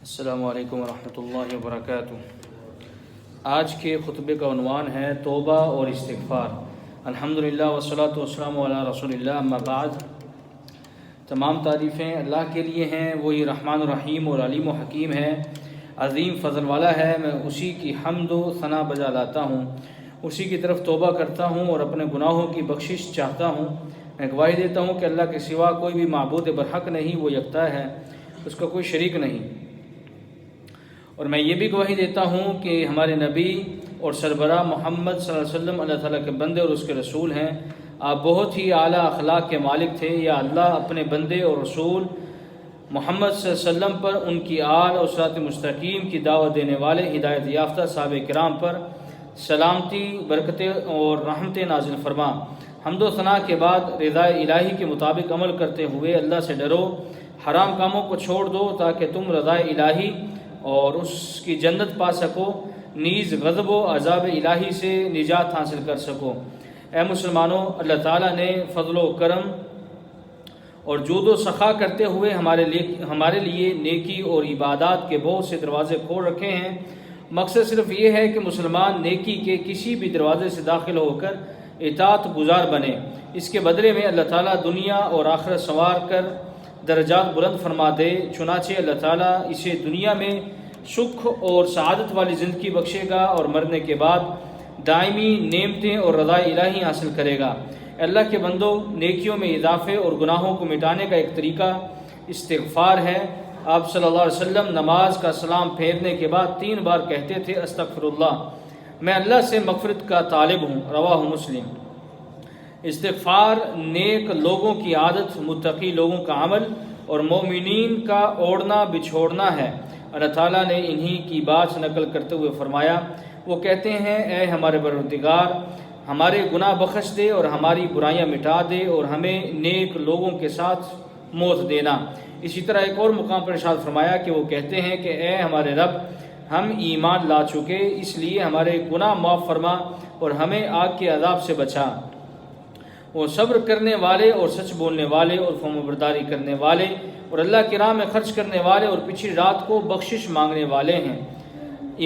السلام علیکم ورحمۃ اللہ وبرکاتہ۔ آج کے خطبے کا عنوان ہے توبہ اور استغفار۔ الحمدللہ والصلاۃ والسلام علی رسول اللہ، اما بعد۔ تمام تعریفیں اللہ کے لیے ہیں، وہی رحمان الرحیم اور علیم و حکیم ہے، عظیم فضل والا ہے۔ میں اسی کی حمد و ثنا بجا لاتا ہوں، اسی کی طرف توبہ کرتا ہوں اور اپنے گناہوں کی بخشش چاہتا ہوں۔ میں گواہی دیتا ہوں کہ اللہ کے سوا کوئی بھی معبود برحق نہیں، وہ یکتا ہے، اس کا کوئی شریک نہیں۔ اور میں یہ بھی گواہی دیتا ہوں کہ ہمارے نبی اور سربراہ محمد صلی اللہ علیہ وسلم اللہ تعالیٰ کے بندے اور اس کے رسول ہیں۔ آپ بہت ہی اعلیٰ اخلاق کے مالک تھے۔ یا اللہ اپنے بندے اور رسول محمد صلی اللہ علیہ وسلم پر، ان کی آل اور صراط مستقیم کی دعوت دینے والے ہدایت یافتہ صحابہ کرام پر سلامتی، برکتیں اور رحمتیں نازل فرما۔ حمد و ثنا کے بعد رضا الہی کے مطابق عمل کرتے ہوئے اللہ سے ڈرو، حرام کاموں کو چھوڑ دو تاکہ تم رضا الہی اور اس کی جنت پا سکو، نیز غضب و عذاب الہی سے نجات حاصل کر سکو۔ اے مسلمانوں، اللہ تعالیٰ نے فضل و کرم اور جود و سخا کرتے ہوئے ہمارے لیے نیکی اور عبادات کے بہت سے دروازے کھول رکھے ہیں۔ مقصد صرف یہ ہے کہ مسلمان نیکی کے کسی بھی دروازے سے داخل ہو کر اطاعت گزار بنے۔ اس کے بدلے میں اللہ تعالیٰ دنیا اور آخرت سنوار کر درجات بلند فرما دے۔ چنانچہ اللہ تعالیٰ اسے دنیا میں سکھ اور سعادت والی زندگی بخشے گا اور مرنے کے بعد دائمی نعمتیں اور رضا الہی حاصل کرے گا۔ اللہ کے بندوں، نیکیوں میں اضافے اور گناہوں کو مٹانے کا ایک طریقہ استغفار ہے۔ آپ صلی اللہ علیہ وسلم نماز کا سلام پھیرنے کے بعد 3 بار کہتے تھے، استغفر اللہ، میں اللہ سے مغفرت کا طالب ہوں، رواہ مسلم۔ استغفار نیک لوگوں کی عادت، متقی لوگوں کا عمل اور مومنین کا اوڑھنا بچھوڑنا ہے۔ اللہ تعالیٰ نے انہی کی بات نقل کرتے ہوئے فرمایا، وہ کہتے ہیں، اے ہمارے پروردگار، ہمارے گناہ بخش دے اور ہماری برائیاں مٹا دے اور ہمیں نیک لوگوں کے ساتھ موت دینا۔ اسی طرح ایک اور مقام پر ارشاد فرمایا کہ وہ کہتے ہیں کہ اے ہمارے رب، ہم ایمان لا چکے، اس لیے ہمارے گناہ معاف فرما اور ہمیں آگ کے عذاب سے بچا۔ وہ صبر کرنے والے اور سچ بولنے والے اور فرمانبرداری کرنے والے اور اللہ کی راہ میں خرچ کرنے والے اور پچھلی رات کو بخشش مانگنے والے ہیں۔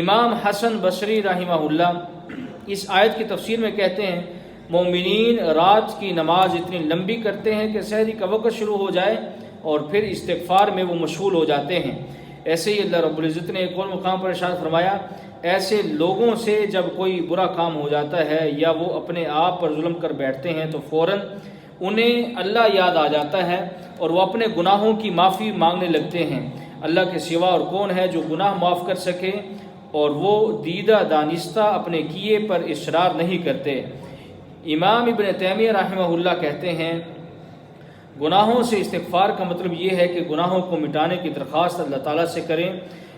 امام حسن بصری رحمہ اللہ اس آیت کی تفسیر میں کہتے ہیں، مومنین رات کی نماز اتنی لمبی کرتے ہیں کہ سحری کا وقت شروع ہو جائے اور پھر استغفار میں وہ مشغول ہو جاتے ہیں۔ ایسے ہی اللہ رب العزت نے ایک اور مقام پر ارشاد فرمایا، ایسے لوگوں سے جب کوئی برا کام ہو جاتا ہے یا وہ اپنے آپ پر ظلم کر بیٹھتے ہیں تو فوراً انہیں اللہ یاد آ جاتا ہے اور وہ اپنے گناہوں کی معافی مانگنے لگتے ہیں۔ اللہ کے سوا اور کون ہے جو گناہ معاف کر سکے، اور وہ دیدہ دانستہ اپنے کیے پر اصرار نہیں کرتے۔ امام ابن تیمیہ رحمہ اللہ کہتے ہیں، گناہوں سے استغفار کا مطلب یہ ہے کہ گناہوں کو مٹانے کی درخواست اللہ تعالیٰ سے کریں۔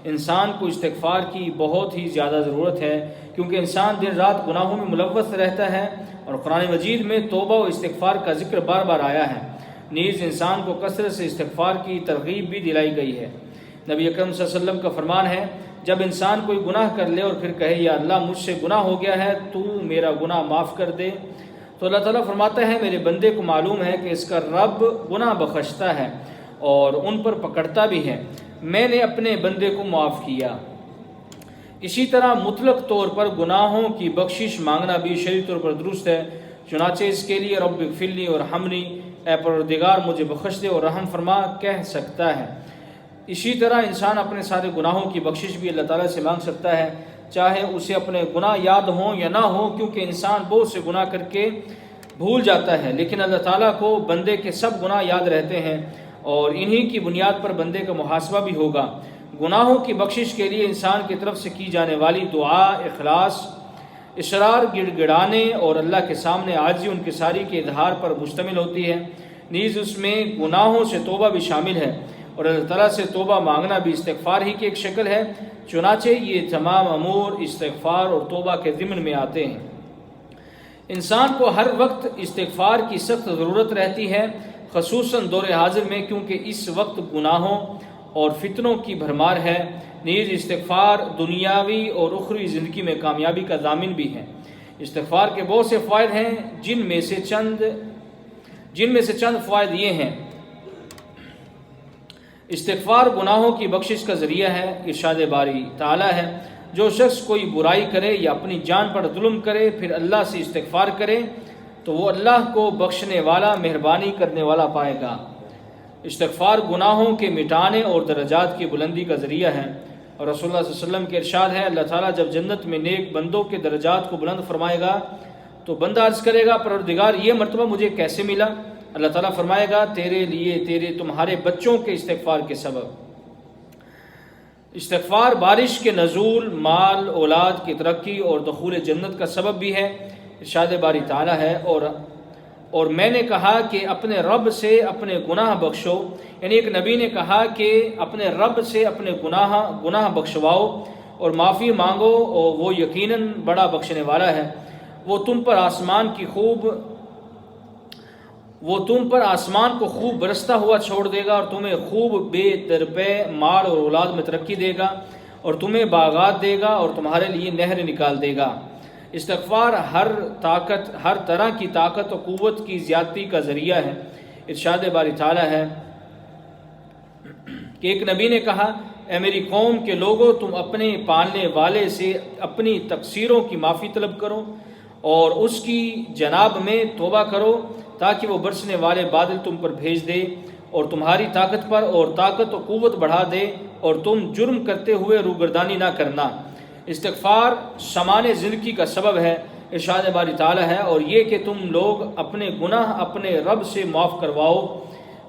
انسان کو استغفار کی بہت ہی زیادہ ضرورت ہے، کیونکہ انسان دن رات گناہوں میں ملوث رہتا ہے، اور قرآن مجید میں توبہ و استغفار کا ذکر بار بار آیا ہے۔ نیز انسان کو کثرت سے استغفار کی ترغیب بھی دلائی گئی ہے۔ نبی اکرم صلی اللہ علیہ وسلم کا فرمان ہے، جب انسان کوئی گناہ کر لے اور پھر کہے، یا اللہ مجھ سے گناہ ہو گیا ہے، تو میرا گناہ معاف کر دے، تو اللہ تعالیٰ فرماتا ہے، میرے بندے کو معلوم ہے کہ اس کا رب گناہ بخشتا ہے اور ان پر پکڑتا بھی ہے، میں نے اپنے بندے کو معاف کیا۔ اسی طرح مطلق طور پر گناہوں کی بخشش مانگنا بھی شرعی طور پر درست ہے۔ چنانچہ اس کے لیے رب اغفر لی اور ارحمنی، اے پروردگار مجھے بخش دے اور رحم فرما کہہ سکتا ہے۔ اسی طرح انسان اپنے سارے گناہوں کی بخشش بھی اللہ تعالیٰ سے مانگ سکتا ہے، چاہے اسے اپنے گناہ یاد ہوں یا نہ ہوں، کیونکہ انسان بہت سے گناہ کر کے بھول جاتا ہے، لیکن اللہ تعالیٰ کو بندے کے سب گناہ یاد رہتے ہیں اور انہی کی بنیاد پر بندے کا محاسبہ بھی ہوگا۔ گناہوں کی بخشش کے لیے انسان کی طرف سے کی جانے والی دعا اخلاص، اصرار، گڑ گڑانے اور اللہ کے سامنے عاجزی انکساری کے اظہار پر مشتمل ہوتی ہے۔ نیز اس میں گناہوں سے توبہ بھی شامل ہے، اور اللہ تعالیٰ سے توبہ مانگنا بھی استغفار ہی کی ایک شکل ہے۔ چنانچہ یہ تمام امور استغفار اور توبہ کے ضمن میں آتے ہیں۔ انسان کو ہر وقت استغفار کی سخت ضرورت رہتی ہے، خصوصاً دور حاضر میں، کیونکہ اس وقت گناہوں اور فتنوں کی بھرمار ہے۔ نیز استغفار دنیاوی اور اخروی زندگی میں کامیابی کا ضامن بھی ہے۔ استغفار کے بہت سے فوائد ہیں، جن میں سے چند فوائد یہ ہیں۔ استغفار گناہوں کی بخشش کا ذریعہ ہے۔ ارشاد باری تعالیٰ ہے، جو شخص کوئی برائی کرے یا اپنی جان پر ظلم کرے پھر اللہ سے استغفار کرے تو وہ اللہ کو بخشنے والا، مہربانی کرنے والا پائے گا۔ استغفار گناہوں کے مٹانے اور درجات کی بلندی کا ذریعہ ہے، اور رسول اللہ صلی اللہ علیہ وسلم کے ارشاد ہے، اللہ تعالیٰ جب جنت میں نیک بندوں کے درجات کو بلند فرمائے گا تو بندہ عرض کرے گا، پروردگار یہ مرتبہ مجھے کیسے ملا؟ اللہ تعالیٰ فرمائے گا، تیرے لیے تمہارے بچوں کے استغفار کے سبب۔ استغفار بارش کے نزول، مال اولاد کی ترقی اور دخول جنت کا سبب بھی ہے۔ ارشاد باری تعالیٰ ہے، اور میں نے کہا کہ اپنے رب سے اپنے گناہ بخشو، یعنی ایک نبی نے کہا کہ اپنے رب سے اپنے گناہ بخشواؤ اور معافی مانگو، اور وہ یقیناً بڑا بخشنے والا ہے۔ وہ تم پر آسمان کو خوب برستا ہوا چھوڑ دے گا، اور تمہیں خوب بے درپے مال اور اولاد میں ترقی دے گا، اور تمہیں باغات دے گا اور تمہارے لیے نہر نکال دے گا۔ استغفار ہر طرح کی طاقت و قوت کی زیادتی کا ذریعہ ہے۔ ارشاد باری تعالیٰ ہے کہ ایک نبی نے کہا، اے میری قوم کے لوگوں، تم اپنے پالنے والے سے اپنی تقصیروں کی معافی طلب کرو اور اس کی جناب میں توبہ کرو تاکہ وہ برسنے والے بادل تم پر بھیج دے اور تمہاری طاقت پر اور طاقت و قوت بڑھا دے اور تم جرم کرتے ہوئے روگردانی نہ کرنا۔ استغفار سامان زندگی کا سبب ہے۔ ارشاد باری تعالیٰ ہے، اور یہ کہ تم لوگ اپنے گناہ اپنے رب سے معاف کرواؤ،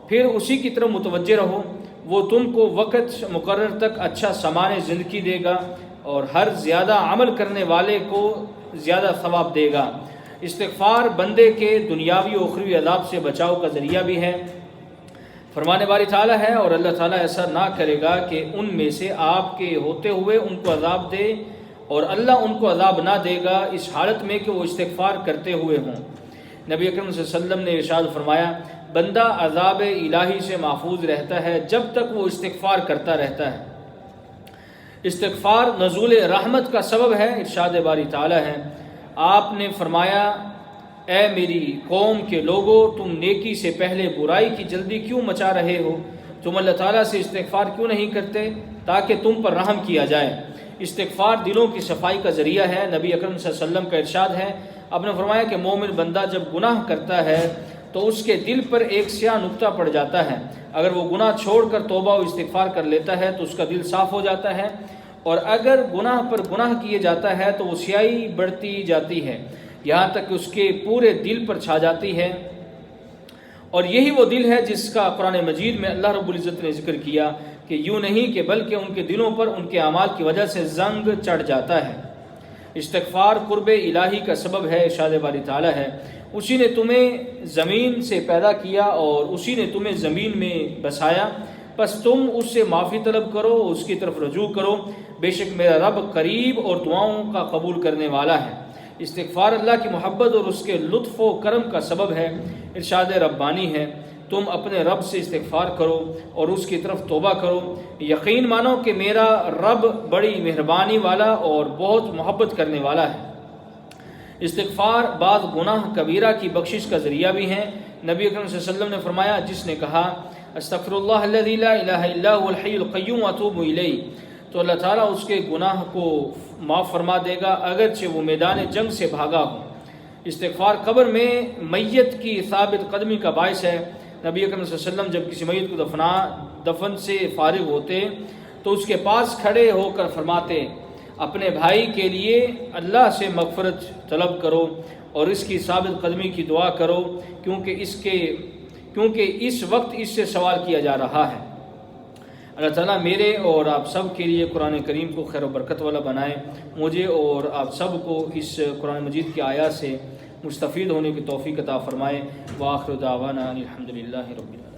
پھر اسی کی طرف متوجہ رہو، وہ تم کو وقت مقرر تک اچھا سامان زندگی دے گا اور ہر زیادہ عمل کرنے والے کو زیادہ ثواب دے گا۔ استغفار بندے کے دنیاوی و اخروی عذاب سے بچاؤ کا ذریعہ بھی ہے۔ فرمانے باری تعالیٰ ہے، اور اللہ تعالیٰ ایسا نہ کرے گا کہ ان میں سے آپ کے ہوتے ہوئے ان کو عذاب دے، اور اللہ ان کو عذاب نہ دے گا اس حالت میں کہ وہ استغفار کرتے ہوئے ہوں۔ نبی اکرم صلی اللہ علیہ وسلم نے ارشاد فرمایا، بندہ عذاب الہی سے محفوظ رہتا ہے جب تک وہ استغفار کرتا رہتا ہے۔ استغفار نزول رحمت کا سبب ہے۔ ارشاد باری تعالیٰ ہے، آپ نے فرمایا، اے میری قوم کے لوگوں، تم نیکی سے پہلے برائی کی جلدی کیوں مچا رہے ہو؟ تم اللہ تعالیٰ سے استغفار کیوں نہیں کرتے تاکہ تم پر رحم کیا جائے؟ استغفار دلوں کی صفائی کا ذریعہ ہے۔ نبی اکرم صلی اللہ علیہ وسلم کا ارشاد ہے، آپ نے فرمایا کہ مومن بندہ جب گناہ کرتا ہے تو اس کے دل پر ایک سیاہ نقطہ پڑ جاتا ہے، اگر وہ گناہ چھوڑ کر توبہ و استغفار کر لیتا ہے تو اس کا دل صاف ہو جاتا ہے، اور اگر گناہ پر گناہ کیے جاتا ہے تو وہ سیاہی بڑھتی جاتی ہے یہاں تک کہ اس کے پورے دل پر چھا جاتی ہے۔ اور یہی وہ دل ہے جس کا قرآن مجید میں اللہ رب العزت نے ذکر کیا کہ یوں نہیں کہ بلکہ ان کے دلوں پر ان کے اعمال کی وجہ سے زنگ چڑھ جاتا ہے۔ استغفار قرب الہی کا سبب ہے۔ ارشاد باری تعالیٰ ہے، اسی نے تمہیں زمین سے پیدا کیا اور اسی نے تمہیں زمین میں بسایا، پس تم اس سے معافی طلب کرو، اس کی طرف رجوع کرو، بے شک میرا رب قریب اور دعاؤں کا قبول کرنے والا ہے۔ استغفار اللہ کی محبت اور اس کے لطف و کرم کا سبب ہے۔ ارشاد ربانی ہے، تم اپنے رب سے استغفار کرو اور اس کی طرف توبہ کرو، یقین مانو کہ میرا رب بڑی مہربانی والا اور بہت محبت کرنے والا ہے۔ استغفار بعض گناہ کبیرہ کی بخشش کا ذریعہ بھی ہیں۔ نبی اکرم صلی اللہ علیہ وسلم نے فرمایا، جس نے کہا استغفر اللہ الذی لا الہ الا هو الحی القیوم واتوب الیہ، تو اللہ تعالیٰ اس کے گناہ کو معاف فرما دے گا اگرچہ وہ میدان جنگ سے بھاگا ہو۔ استغفار قبر میں میت کی ثابت قدمی کا باعث ہے۔ نبی اکرم صلی اللہ علیہ وسلم جب کسی میت کو دفن سے فارغ ہوتے تو اس کے پاس کھڑے ہو کر فرماتے، اپنے بھائی کے لیے اللہ سے مغفرت طلب کرو اور اس کی ثابت قدمی کی دعا کرو، کیونکہ اس وقت اس سے سوال کیا جا رہا ہے۔ اللہ تعالیٰ میرے اور آپ سب کے لیے قرآن کریم کو خیر و برکت والا بنائے، مجھے اور آپ سب کو اس قرآن مجید کی آیات سے مستفید ہونے کی توفیق عطا فرمائے۔ وآخر دعوانا الحمدللہ رب العالمین۔